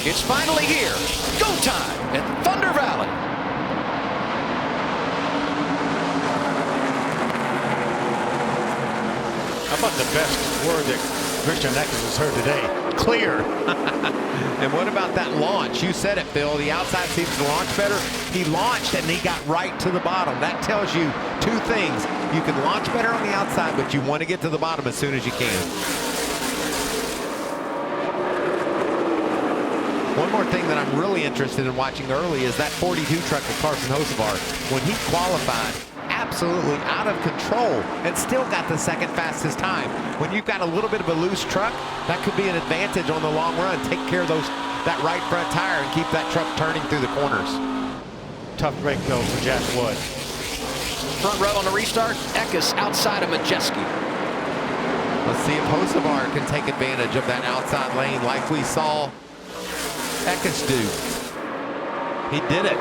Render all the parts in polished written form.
It's finally here. Go time at Thunder Valley. How about the best word that Christian Eckes has heard today? Clear. And what about that launch? You said it, Phil. The outside seems to launch better. He launched and he got right to the bottom. That tells you two things. You can launch better on the outside, but you want to get to the bottom as soon as you can. One more thing that I'm really interested in watching early is that 42 truck of Carson Hocevar. When he qualified, absolutely out of control and still got the second fastest time. When you've got a little bit of a loose truck, that could be an advantage on the long run. Take care of that right front tire and keep that truck turning through the corners. Tough break though for Jack Wood. Front row on the restart. Eckes outside of Majeski. Let's see if Hocevar can take advantage of that outside lane like we saw Eckes do. He did it.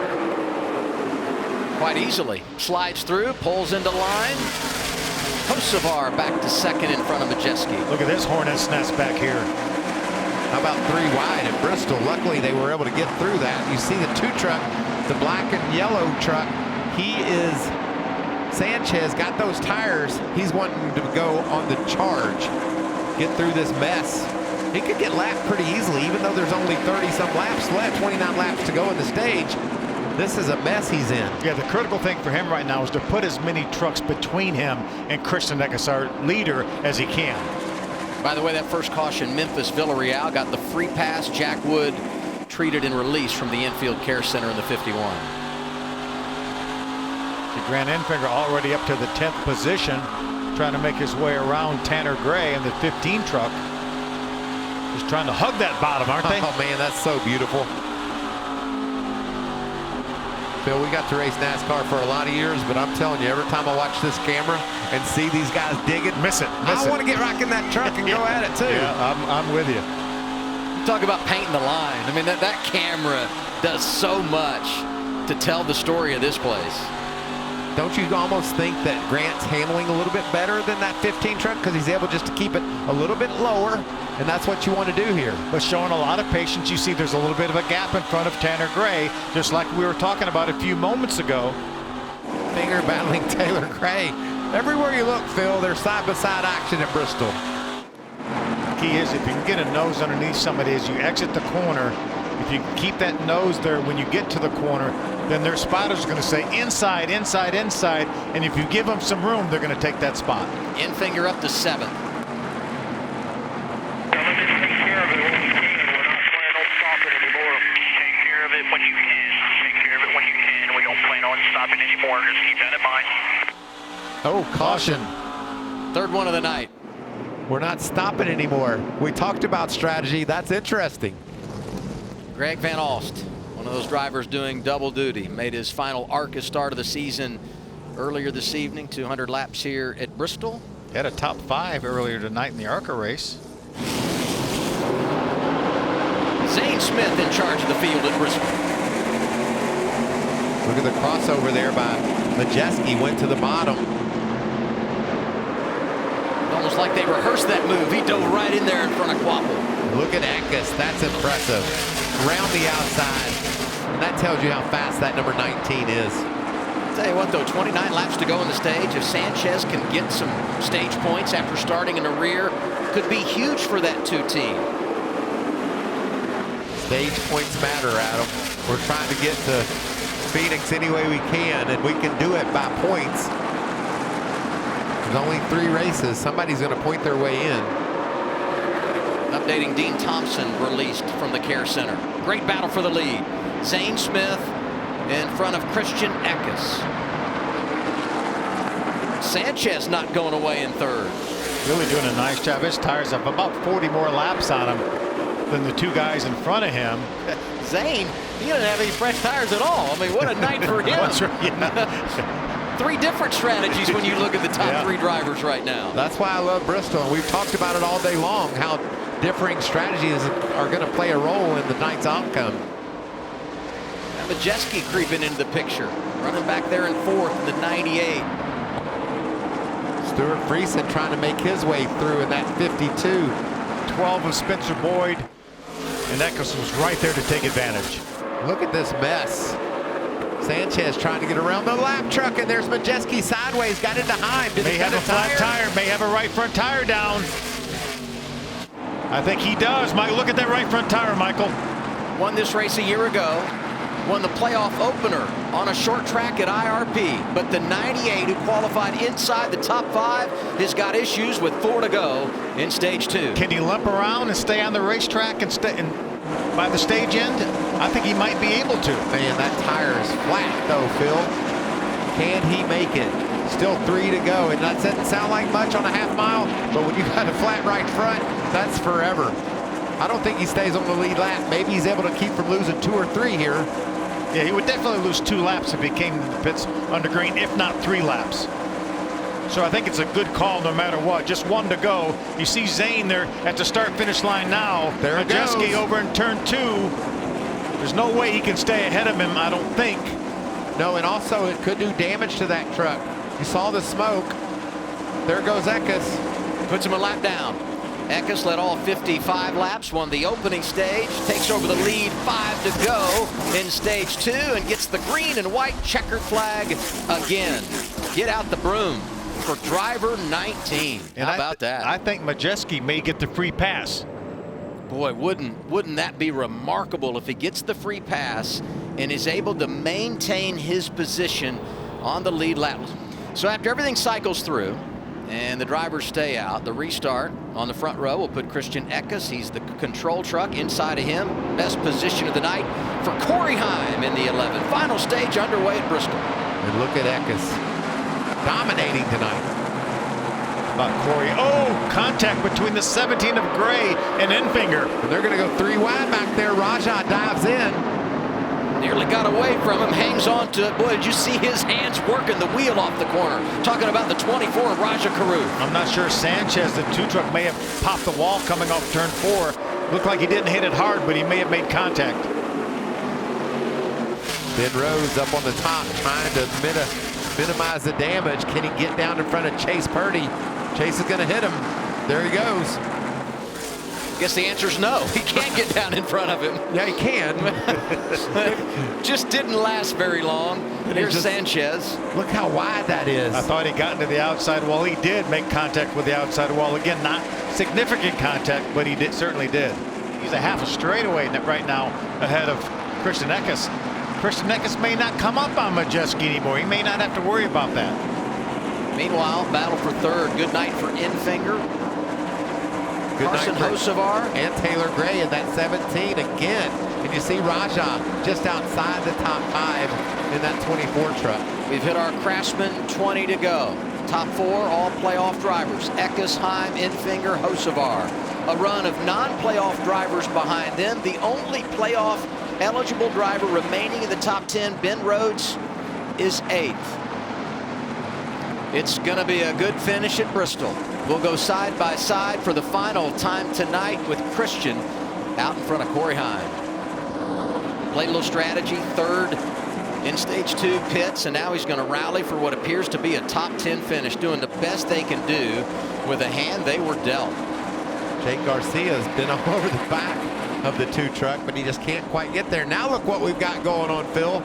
Quite easily. Slides through, pulls into line. Hocevar back to second in front of Majeski. Look at this hornet's nest back here. How about 3 wide at Bristol? Luckily, they were able to get through that. You see the 2 truck, the black and yellow truck. Sanchez got those tires. He's wanting to go on the charge, get through this mess. He could get lapped pretty easily, even though there's only 30-some laps left, 29 laps to go in the stage. This is a mess he's in. Yeah, the critical thing for him right now is to put as many trucks between him and Christian Eckes, our leader, as he can. By the way, that first caution, Memphis Villarreal got the free pass. Jack Wood treated and released from the infield care center in the 51. The Grant Enfinger already up to the 10th position, trying to make his way around Tanner Gray in the 15 truck. Just trying to hug that bottom, aren't they? Oh man, that's so beautiful. Phil, we got to race NASCAR for a lot of years, but I'm telling you, every time I watch this camera and see these guys dig it, miss it. I want to get back in that truck and go at it too. Yeah, I'm with you. Talk about painting the line. I mean, that camera does so much to tell the story of this place. Don't you almost think that Grant's handling a little bit better than that 15 truck because he's able just to keep it a little bit lower, and that's what you want to do here. But showing a lot of patience. You see there's a little bit of a gap in front of Tanner Gray, just like we were talking about a few moments ago. Finger battling Taylor Gray. Everywhere you look, Phil, there's side-by-side action at Bristol. The key is if you can get a nose underneath somebody as you exit the corner, if you keep that nose there when you get to the corner, then their spotters are going to say inside, inside, inside, and if you give them some room, they're going to take that spot. Enfinger up to 7th. Take care of it when you can. We're not planning on stopping anymore. Take care of it when you can. Take care of it when you can. We don't plan on stopping anymore. Just keep that in mind. Oh, caution. 3rd one of the night. We're not stopping anymore. We talked about strategy. That's interesting. Greg Van Alst, one of those drivers doing double duty, made his final ARCA start of the season earlier this evening. 200 laps here at Bristol. Had a top 5 earlier tonight in the ARCA race. Zane Smith in charge of the field at Bristol. Look at the crossover there by Majeski, went to the bottom. Almost like they rehearsed that move. He dove right in there in front of Quapple. Look at Eckes, that's impressive. Around the outside, and that tells you how fast that number 19 is. Tell you what though, 29 laps to go in the stage. If Sanchez can get some stage points after starting in the rear, could be huge for that 2 team. Stage points matter, Adam. We're trying to get to Phoenix any way we can, and we can do it by points. There's only 3 races. Somebody's going to point their way in. Updating, Dean Thompson released from the care center. Great battle for the lead. Zane Smith in front of Christian Eckes. Sanchez not going away in 3rd. Really doing a nice job. His tires have about 40 more laps on him than the 2 guys in front of him. Zane, he didn't have any fresh tires at all. I mean, what a night for him. That's right, yeah. 3 different strategies when you look at the top 3 drivers right now. That's why I love Bristol, and we've talked about it all day long, how differing strategies are going to play a role in the night's outcome. And Majeski creeping into the picture, running back there in 4th in the 98. Stuart Friesen trying to make his way through in that 52. 12 of Spencer Boyd. And Eckes was right there to take advantage. Look at this mess. Sanchez trying to get around the lap truck, and there's Majeski sideways, got into Heim. May have a flat tire, may have a right front tire down. I think he does. Mike, look at that right front tire, Michael. Won this race a year ago. Won the playoff opener on a short track at IRP. But the 98 who qualified inside the top 5 has got issues with 4 to go in stage 2. Can he limp around and stay on the racetrack and stay by the stage end? I think he might be able to. Man, that tire is flat though, Phil. Can he make it? Still 3 to go. And that doesn't sound like much on a half mile, but when you got a flat right front, that's forever. I don't think he stays on the lead lap. Maybe he's able to keep from losing 2 or 3 here. Yeah, he would definitely lose 2 laps if he came to the pits under green, if not 3 laps. So I think it's a good call no matter what. Just 1 to go. You see Zane there at the start-finish line now. There it Majeski goes. over in turn 2. There's no way he can stay ahead of him, I don't think. No, and also it could do damage to that truck. You saw the smoke. There goes Eckes. Puts him a lap down. Eckes led all 55 laps, won the opening stage, takes over the lead, 5 to go in stage 2, and gets the green and white checkered flag again. Get out the broom for driver 19. And How about that? I think Majeski may get the free pass. Boy, wouldn't that be remarkable if he gets the free pass and is able to maintain his position on the lead lap. So after everything cycles through and the drivers stay out, the restart on the front row will put Christian Eckes. He's the control truck. Inside of him, best position of the night for Corey Heim in the 11. Final stage underway at Bristol. And look at Eckes dominating tonight. About Corey. Oh, contact between the 17 of Gray and Enfinger. And they're going to go 3 wide back there. Raja dives in. Nearly got away from him, hangs on to it. Boy, did you see his hands working the wheel off the corner? Talking about the 24 of Raja Caruth. I'm not sure Sanchez, the 2 truck, may have popped the wall coming off turn 4. Looked like he didn't hit it hard, but he may have made contact. Ben Rose up on the top trying to minimize the damage. Can he get down in front of Chase Purdy? Chase is going to hit him. There he goes. Guess the answer is no. He can't get down in front of him. Yeah, he can. Just didn't last very long. Here's Sanchez. Look how wide that is. I thought he got into the outside wall. He did make contact with the outside wall. Again, not significant contact, but he certainly did. He's a half a straightaway right now ahead of Christian Eckes. Christian Eckes may not come up on Majeski anymore. He may not have to worry about that. Meanwhile, battle for third. Good night for Enfinger. Good Carson night for Hocevar. and Taylor Gray in that 17 again. And you see Raja just outside the top 5 in that 24 truck. We've hit our Craftsman, 20 to go. Top 4, all playoff drivers. Eckes, Heim, Enfinger, Hocevar. A run of non-playoff drivers behind them. The only playoff eligible driver remaining in the top 10, Ben Rhodes, is 8th. It's going to be a good finish at Bristol. We'll go side by side for the final time tonight with Christian out in front of Corey Heim. Played a little strategy, third in stage 2 pits, and now he's going to rally for what appears to be a top 10 finish, doing the best they can do with a hand they were dealt. Jake Garcia's been all over the back of the 2 truck, but he just can't quite get there. Now look what we've got going on, Phil.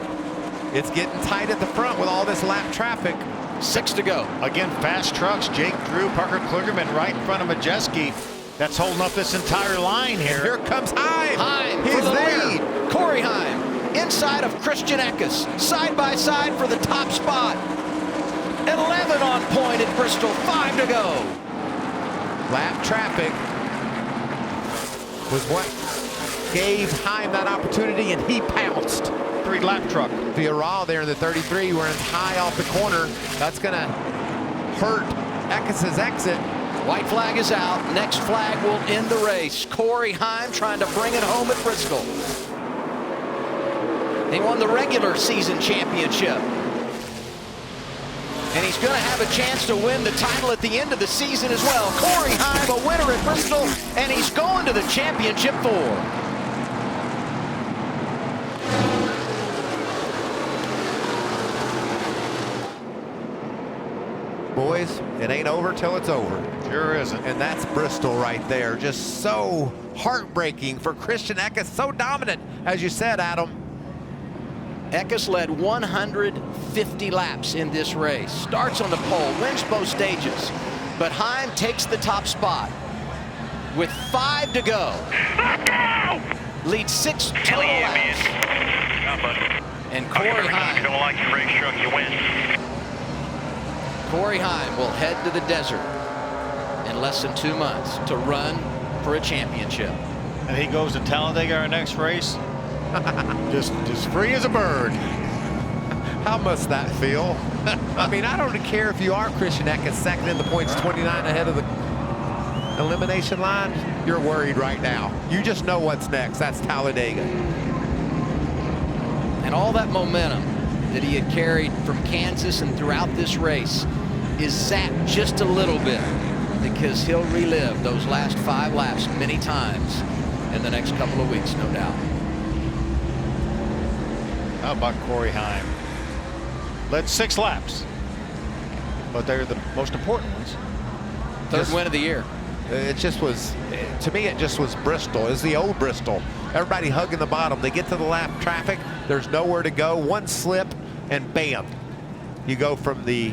It's getting tight at the front with all this lap traffic. 6 to go. Again, fast trucks. Jake Drew, Parker Kligerman right in front of Majeski. That's holding up this entire line here. Here comes Heim. Heim He's for the there. lead. Corey Heim inside of Christian Eckes. Side by side for the top spot. 11 on point at Bristol. 5 to go. Lap traffic was what gave Heim that opportunity, and he pounced. 3-lap truck. Villarreal there in the 33 wearing high off the corner. That's going to hurt Eckes' exit. White flag is out. Next flag will end the race. Corey Heim trying to bring it home at Bristol. He won the regular season championship. And he's going to have a chance to win the title at the end of the season as well. Corey Heim, a winner at Bristol, and he's going to the championship 4. Boys, boys, it ain't over till it's over. Sure isn't. And that's Bristol right there. Just so heartbreaking for Christian Eckes. So dominant, as you said, Adam. Eckes led 150 laps in this race. Starts on the pole, wins both stages. But Heim takes the top spot with 5 to go. Leads 6 total laps. And Corey Heim. You don't like your race truck, you win. Corey Heim will head to the desert in less than 2 months to run for a championship. And he goes to Talladega our next race. just free as a bird. How must that feel? I mean, I don't care if you are Christian Eckes, second in the points, 29 ahead of the elimination line. You're worried right now. You just know what's next. That's Talladega. And all that momentum that he had carried from Kansas and throughout this race is zapped just a little bit, because he'll relive those last 5 laps many times in the next couple of weeks, no doubt. How about Corey Heim? Led 6 laps, but they're the most important ones. Third win of the year. It just was, to me, it just was Bristol. It's the old Bristol. Everybody hugging the bottom. They get to the lap traffic. There's nowhere to go. One slip, and bam, you go from the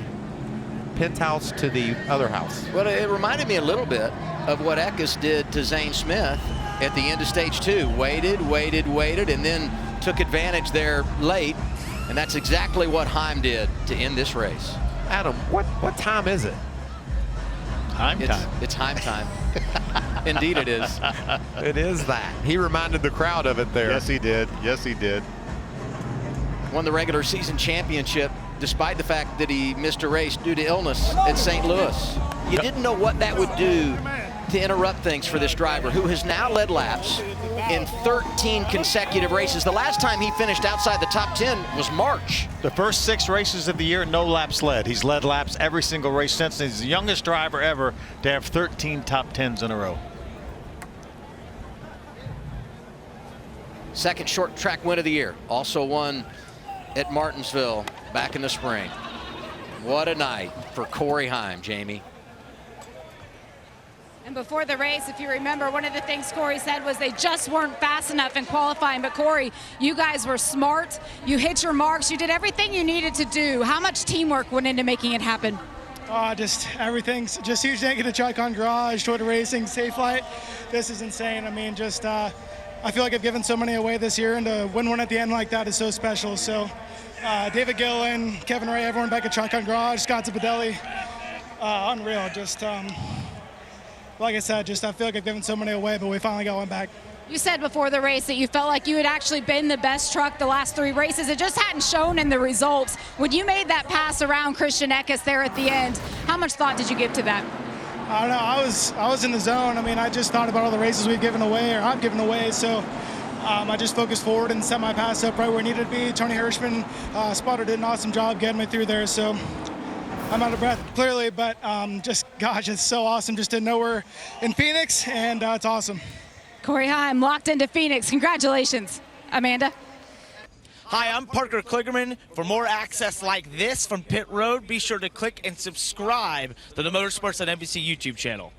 penthouse to the other house. Well, it reminded me a little bit of what Eckes did to Zane Smith at the end of stage 2. Waited, and then took advantage there late. And that's exactly what Heim did to end this race. Adam, what time is it? Heim time. It's Heim time. Indeed it is. It is that. He reminded the crowd of it there. Yes, he did. Yes, he did. Won the regular season championship despite the fact that he missed a race due to illness at St. Louis. You didn't know what that would do to interrupt things for this driver, who has now led laps in 13 consecutive races. The last time he finished outside the top 10 was March. The first 6 races of the year, no laps led. He's led laps every single race since. He's the youngest driver ever to have 13 top 10s in a row. Second short track win of the year. Also won at Martinsville back in the spring. What a night for Corey Heim, Jamie. And before the race, if you remember, one of the things Corey said was they just weren't fast enough in qualifying. But Corey, you guys were smart. You hit your marks. You did everything you needed to do. How much teamwork went into making it happen? Just everything's just huge. Thank you to Tricon Garage, Toyota Racing, Safe Flight. This is insane. I mean, just I feel like I've given so many away this year, and to win one at the end like that is so special. So David Gillen, Kevin Ray, everyone back at Tricon Garage, Scott Zabadelli, unreal. Just like I said, just I feel like I've given so many away, but we finally got one back. You said before the race that you felt like you had actually been the best truck the last 3 races. It just hadn't shown in the results. When you made that pass around Christian Eckes there at the end, how much thought did you give to that? I don't know. I was in the zone. I mean, I just thought about all the races we've given away, or I've given away. So I just focused forward and set my pass up right where it needed to be. Tony Hirschman, spotter, did an awesome job getting me through there. So I'm out of breath, clearly, but just, gosh, it's so awesome just to know we're in Phoenix, and it's awesome. Corey Heim locked into Phoenix. Congratulations, Amanda. Hi, I'm Parker Kligerman. For more access like this from Pit Road, be sure to click and subscribe to the Motorsports on NBC YouTube channel.